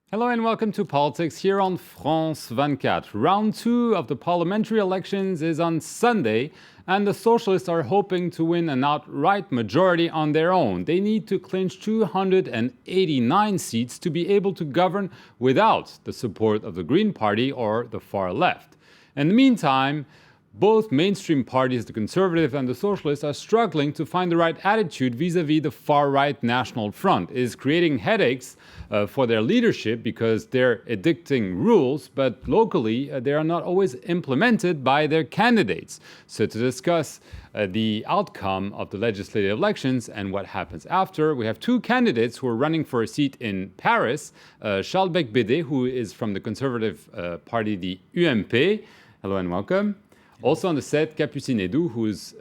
Hello and welcome to Politics here on France 24. Round 2 of the parliamentary elections is on Sunday, and the Socialists are hoping to win an outright majority on their own. They need to clinch 289 seats to be able to govern without the support of the Green Party or the far left. In the meantime, both mainstream parties, the Conservative and the Socialists, are struggling to find the right attitude vis-à-vis the far-right National Front. It is creating headaches for their leadership because they're edicting rules, but locally they are not always implemented by their candidates. So to discuss the outcome of the legislative elections and what happens after, we have two candidates who are running for a seat in Paris. Charles Bek-Bédé, who is from the Conservative Party, the UMP. Hello and welcome. Also on the set, Capucine Edou, who is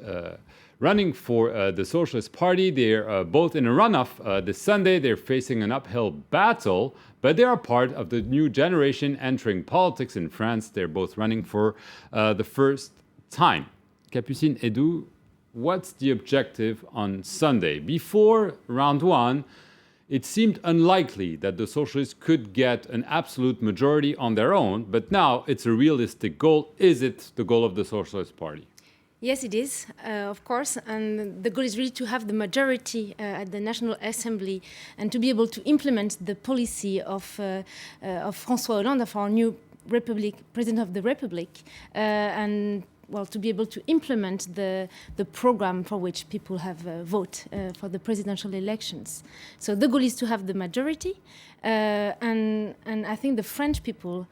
running for the Socialist Party. They're both in a runoff this Sunday. They're facing an uphill battle, but they are part of the new generation entering politics in France. They're both running for the first time. Capucine Edou, what's the objective on Sunday? Before round one, it seemed unlikely that the Socialists could get an absolute majority on their own, but now it's a realistic goal. Is it the goal of the Socialist Party? Yes, it is, of course, and the goal is really to have the majority at the National Assembly and to be able to implement the policy of François Hollande, of our new President of the Republic, and to be able to implement the program for which people have voted for the presidential elections. So the goal is to have the majority, and I think the French people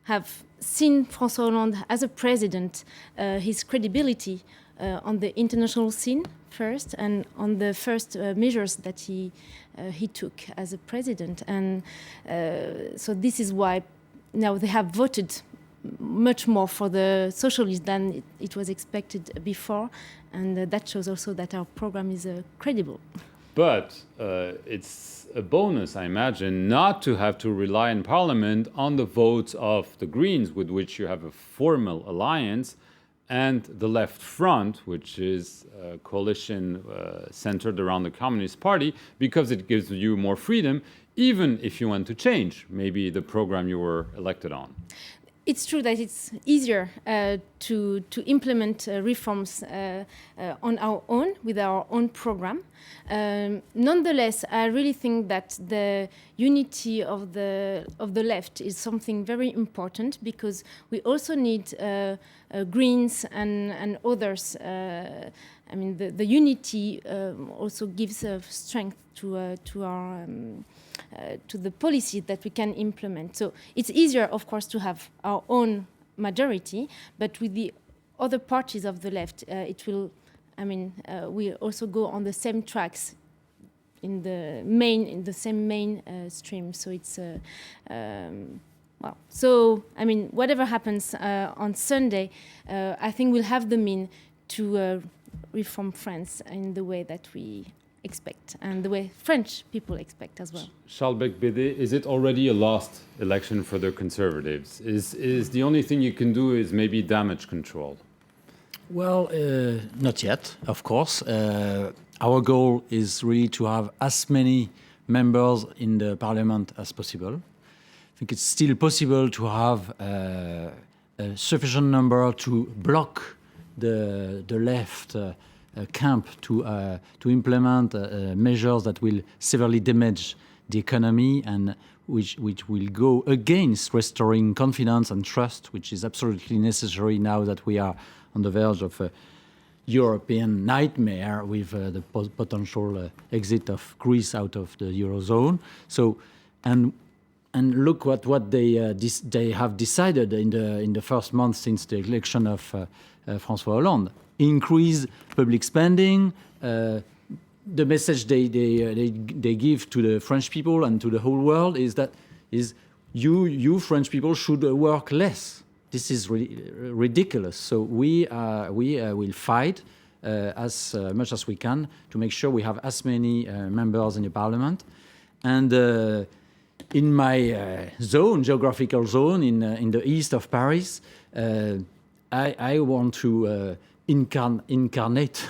have seen François Hollande as a president, his credibility on the international scene first, and on the first measures that he took as a president. And so this is why now they have voted much more for the socialists than it was expected before, and that shows also that our program is credible. But it's a bonus, I imagine, not to have to rely in Parliament on the votes of the Greens, with which you have a formal alliance, and the Left Front, which is a coalition centered around the Communist Party, because it gives you more freedom, even if you want to change maybe the program you were elected on. It's true that it's easier to implement reforms on our own, with our own program. Nonetheless, I really think that the unity of the left is something very important, because we also need Greens and others. I mean, the unity also gives strength to our to the policy that we can implement. So it's easier, of course, to have our own majority, but with the other parties of the left, it will, we also go on the same tracks in the same main stream. So it's whatever happens on Sunday, I think we'll have the mean to reform France in the way that we expect, and the way French people expect as well. Charles Bek-Bédé, is it already a lost election for the Conservatives? Is the only thing you can do is maybe damage control? Well, not yet, of course. Our goal is really to have as many members in the parliament as possible. I think it's still possible to have a sufficient number to block the left camp to implement measures that will severely damage the economy and which will go against restoring confidence and trust, which is absolutely necessary now that we are on the verge of a European nightmare with the potential exit of Greece out of the Eurozone. So, and look what they have decided in the first month since the election of François Hollande. Increase public spending. The message they give to the French people and to the whole world is you French people should work less. This is ridiculous. So we will fight as much as we can to make sure we have as many members in the parliament. And in my geographical zone in the east of Paris, I want to incarnate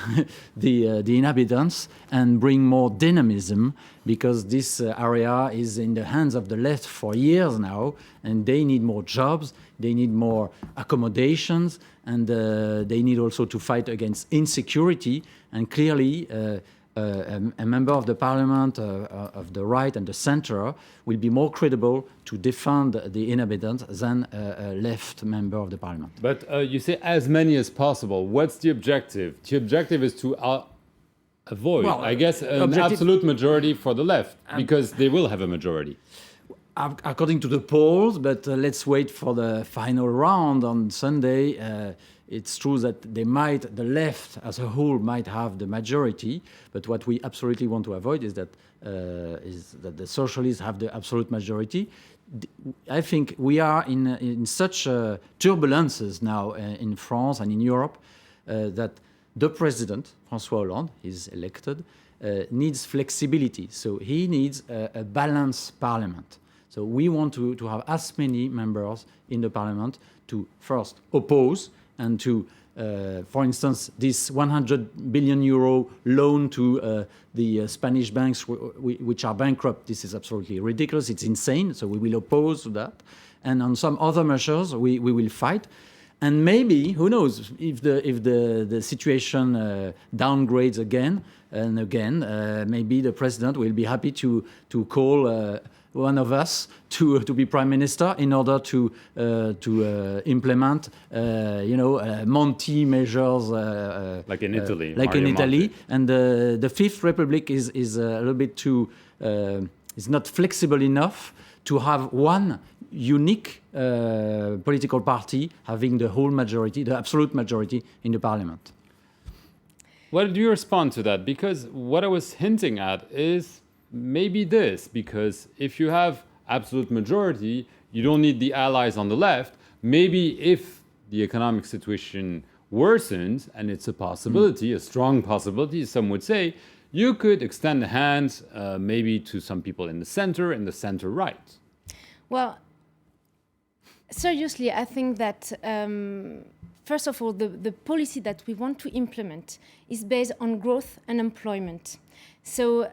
the inhabitants and bring more dynamism, because this area is in the hands of the left for years now, and they need more jobs, they need more accommodations, and they need also to fight against insecurity. And clearly, a member of the parliament of the right and the center will be more credible to defend the inhabitants than a left member of the parliament. But you say as many as possible. What's the objective? The objective is to avoid, Well, I guess, an absolute majority for the left, because they will have a majority. According to the polls, but let's wait for the final round on Sunday. It's true that the left as a whole might have the majority, but what we absolutely want to avoid is that the socialists have the absolute majority. I think we are in such turbulences now in France and in Europe that the president, François Hollande, is elected, needs flexibility. So he needs a balanced parliament. So we want to have as many members in the parliament to first oppose and to, for instance, this 100 billion euro loan to the Spanish banks which are bankrupt. This is absolutely ridiculous. It's insane. So we will oppose to that. And on some other measures, we will fight. And maybe, who knows, if the situation downgrades again and again, maybe the president will be happy to call one of us to be prime minister in order to implement, Monti measures, Like in Italy. like in Mario Italy. Monti. And the Fifth Republic is a little bit too is not flexible enough to have one unique political party having the whole majority, the absolute majority in the parliament. What do you respond to that? Because what I was hinting at is maybe this, because if you have absolute majority, you don't need the allies on the left. Maybe if the economic situation worsens, and it's a possibility, a strong possibility, some would say, you could extend the hand maybe to some people in the center right. Well, seriously, I think that first of all, the policy that we want to implement is based on growth and employment. So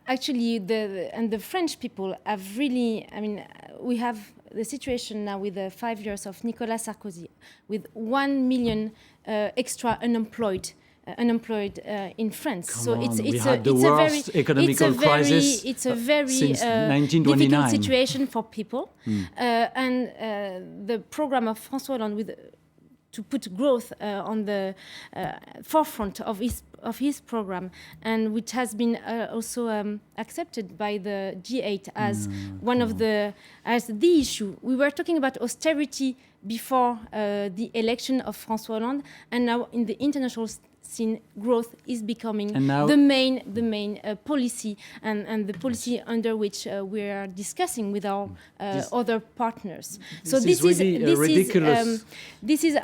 actually, the French people have really, we have the situation now with the 5 years of Nicolas Sarkozy, with 1 million extra unemployed in France. We had the worst economical crisis since 1929. difficult situation for people. And the program of François Hollande to put growth on the forefront of his program, and which has been also accepted by the G8 as the issue. We were talking about austerity before the election of François Hollande, and now in the international scene, growth is becoming the main policy and the policy under which we are discussing with our other partners. So this is ridiculous. This is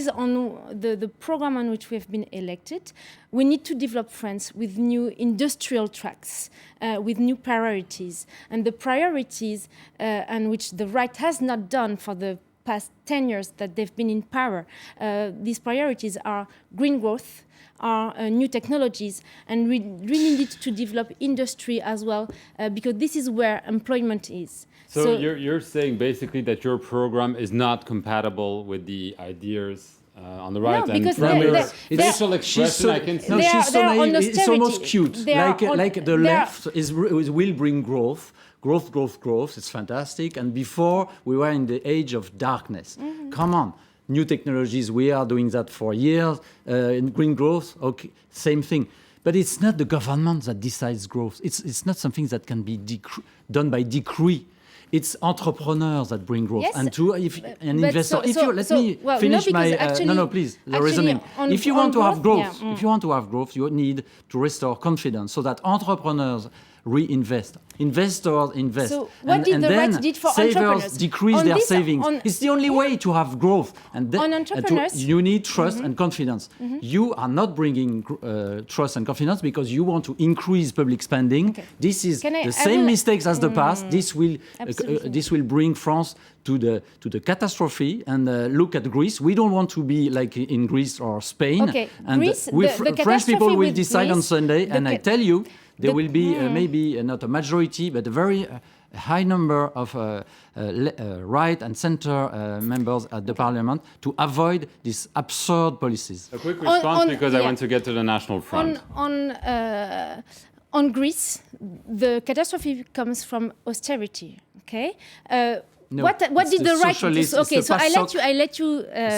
on the program on which we have been elected. We need to develop France with new industrial tracks, with new priorities, and the priorities and which the right has not done for the past 10 years that they've been in power. These priorities are green growth, are new technologies, and we really need to develop industry as well, because this is where employment is. So you're saying basically that your program is not compatible with the ideas on the right, no, because and facial expression, I can see. No, she's so naive. It's almost cute. Like the left will bring growth. Growth, it's fantastic. And before, we were in the age of darkness. Come on, new technologies, we are doing that for years. In green growth, okay, same thing. But it's not the government that decides growth. It's not something that can be done by decree. It's entrepreneurs that bring growth. Yes, and investor. Please, the reasoning. If you want to have growth, you need to restore confidence so that entrepreneurs reinvest. Investors invest. So what did the then right did for savers entrepreneurs? decrease On their this- savings. on- It's the only way to have growth. And On entrepreneurs- you need trust and confidence. You are not bringing trust and confidence because you want to increase public spending. Okay. This is Can I- the I same will- mistakes as the past. This Absolutely. will bring France to the catastrophe. And look at Greece. We don't want to be like in Greece or Spain. Okay, And Greece, we the French catastrophe people will with decide on Greece, Sunday. And I tell you, there the- will be maybe not a majority, but a very high number of right and center members at the parliament to avoid these absurd policies. A quick response on- because I yeah. want to get to the National Front. On Greece, the catastrophe comes from austerity. Okay. No, what it's did the the right? socialists, Okay, it's so the I let you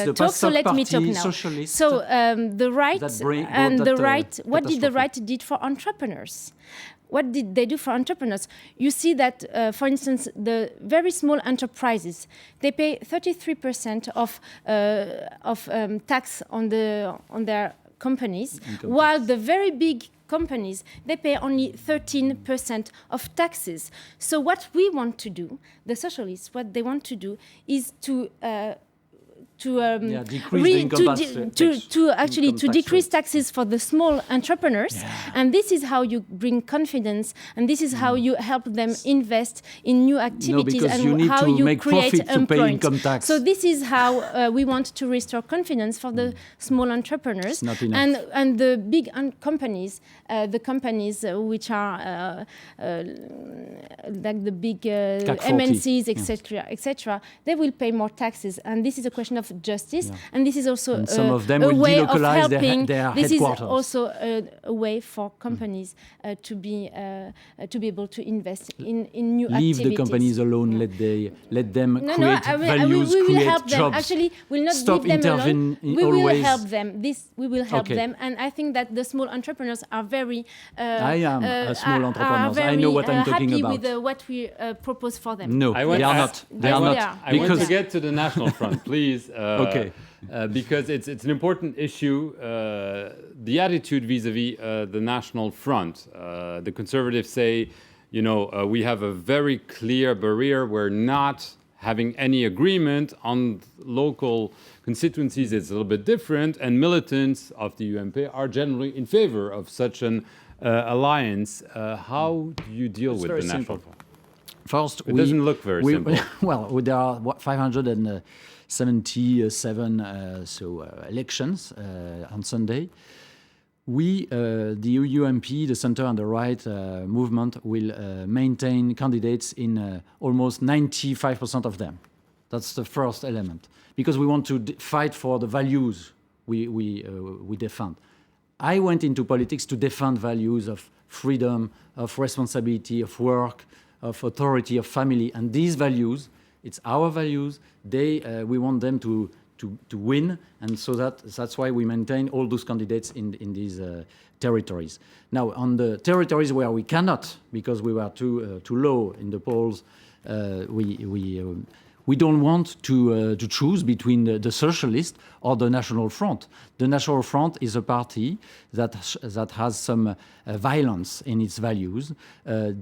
the talk. So PASOK let me talk party, now. socialists So the right that bring- and brought the that, right. What did the catastrophe. right did for entrepreneurs? What did they do for entrepreneurs? You see that, for instance, the very small enterprises, they pay 33% of tax on their companies, while the very big companies, they pay only 13% of taxes. So what we want to do, the socialists, what they want to do is to decrease the income tax to decrease taxes for the small entrepreneurs, and this is how you bring confidence, and this is how you help them invest in new activities, because and you need how to you make create profit to pay employment. income tax. So this is how we want to restore confidence for the small entrepreneurs, It's not enough. and the big companies, the companies which are like the big CAC 40. MNCs, etc., they will pay more taxes, and this is a question of justice, and this is also And some of them a will way of delocalize helping. their This is headquarters. also a way for companies to be able to invest in new Leave activities. the companies alone. Let them No, create we values, will create help them. jobs. Actually, we'll not Stop leave them alone. intervening We will always. help them. We will help Okay. them, and I think that the small entrepreneurs are very. I am a small are entrepreneur. very, I know what I'm talking happy about. with what we propose for them. No, I want- they are I- not. They I are want- not. I want Because to get to the National Front, please. Okay. Because it's an important issue. The attitude vis-à-vis the National Front. The Conservatives say, we have a very clear barrier. We're not having any agreement on local constituencies. It's a little bit different, and militants of the UMP are generally in favor of such an alliance. How do you deal with very the National simple. Front? First, It doesn't look very simple. Well, there are 577 elections on Sunday. We, the UMP, the center and the right movement, will maintain candidates in almost 95% of them. That's the first element, because we want to fight for the values we defend. I went into politics to defend values of freedom, of responsibility, of work, of authority, of family, and these values, it's our values. We want them to win, and so that's why we maintain all those candidates in these territories. Now, on the territories where we cannot, because we were too low in the polls, we don't want to choose between the Socialists or the National Front. The National Front is a party that has some violence in its values. We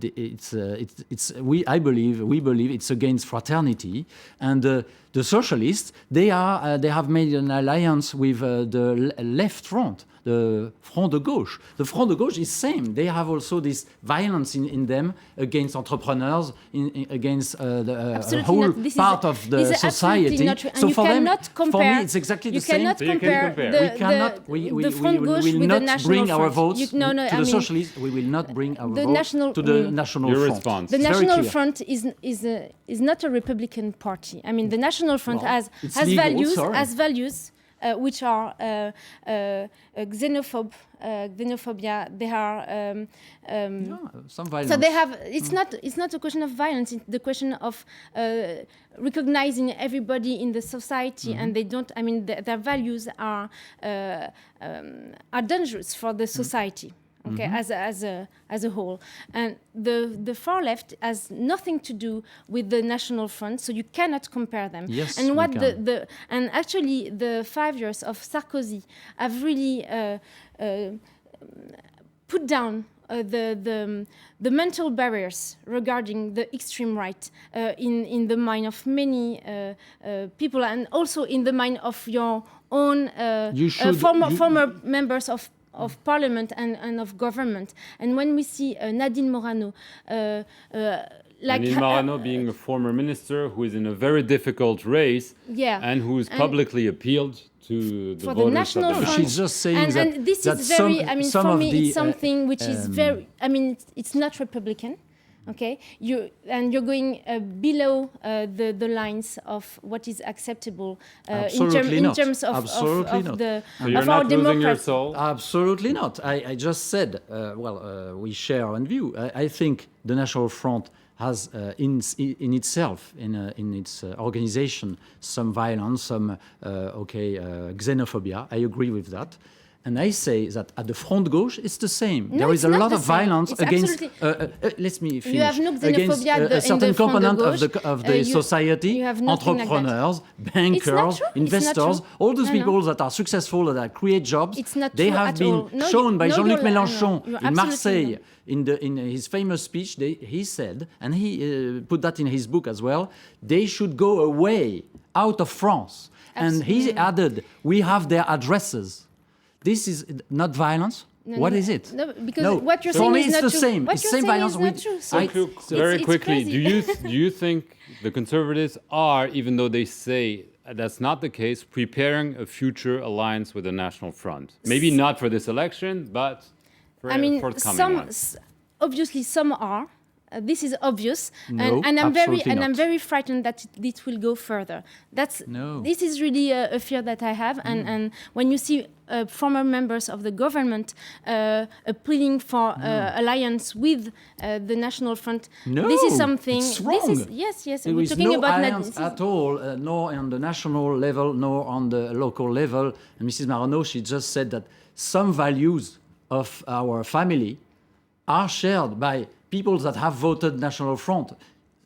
believe it's against fraternity, and the Socialists they have made an alliance with the left front. The Front de Gauche. The Front de Gauche is same. They have also this violence in them against entrepreneurs, against the whole not. This part is, of the this is society. absolutely not true. And So you for them, cannot compare, for me, it's exactly the same. Cannot So you can compare compare. the, We cannot. the Front Gauche We will with the not National bring our Front. votes to the the Socialists. We will not bring our the votes national- to the National Your Front. response. The It's very National clear. Front is not a Republican party. I mean, the National Front Well, has it's legal, values sorry. which are xenophobia. They are. Some violence. So they have. It's not a question of violence. It's the question of recognizing everybody in the society, and they don't. I mean, their values are dangerous for the society. Okay, as a whole, and the far left has nothing to do with the National Front, so you cannot compare them. Yes, and what we can. and actually the 5 years of Sarkozy have really put down the mental barriers regarding the extreme right in the mind of many people, and also in the mind of your own former members of parliament and of government. And when we see Nadine Morano, Nadine Morano being a former minister who is in a very difficult race, and who is publicly appealed to the for voters the National Front. She's just saying and this that is very, some for of me, the, it's something which is very, it's not Republican. Okay, you're going below the lines of what is acceptable in terms of So you're our not losing your democracy. soul? Absolutely not. I just said, we share one view. I think the National Front has in itself, in its organization, some violence, some xenophobia. I agree with that. And I say that at the Front Gauche, it's the same. No, there is a it's not lot the of same. violence It's against. absolutely- Let me finish. You have no Against xenophobia a certain in the Front de component Gauche. of the society, you have nothing like that. entrepreneurs, It's not bankers, true. It's not investors, true. all those No, people no. that are successful, that create jobs. It's not they true have at been all. No, shown you- by no, Jean-Luc you're- no, Mélenchon you're in absolutely Marseille. not. In his famous speech, he said, and he put that in his book as well, they should go away out of France. And he added, we have their addresses. This is not violence. What is it? No, because what you're For saying me, is it's not the true. same. What It's you're same saying violence is not with- true. So Very it's quickly, crazy. do you think the Conservatives are, even though they say that's not the case, preparing a future alliance with the National Front? Maybe not for this election, but for forthcoming ones. Obviously some are. This is obvious, No, and I'm absolutely not. very frightened that this will go further. This is really a fear that I have, and when you see former members of the government appealing for alliance with the National Front, this is something. It's wrong. Yes. There We're is talking no about alliance at all, nor on the national level, nor on the local level. And Mrs. Marano, she just said that some values of our family are shared by people that have voted National Front.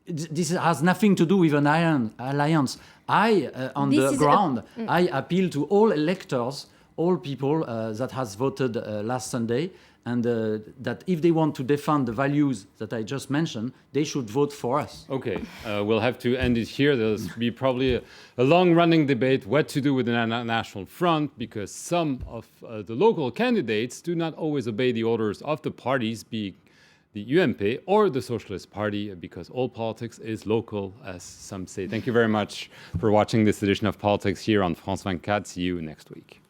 This has nothing to do with an alliance. On This the is ground, I appeal to all electors, all people that has voted last Sunday, and that if they want to defend the values that I just mentioned, they should vote for us. Okay, we'll have to end it here. There's be probably a long-running debate what to do with the National Front, because some of the local candidates do not always obey the orders of the parties, be the UMP or the Socialist Party, because all politics is local, as some say. Thank you very much for watching this edition of Politics here on France 24. See you next week.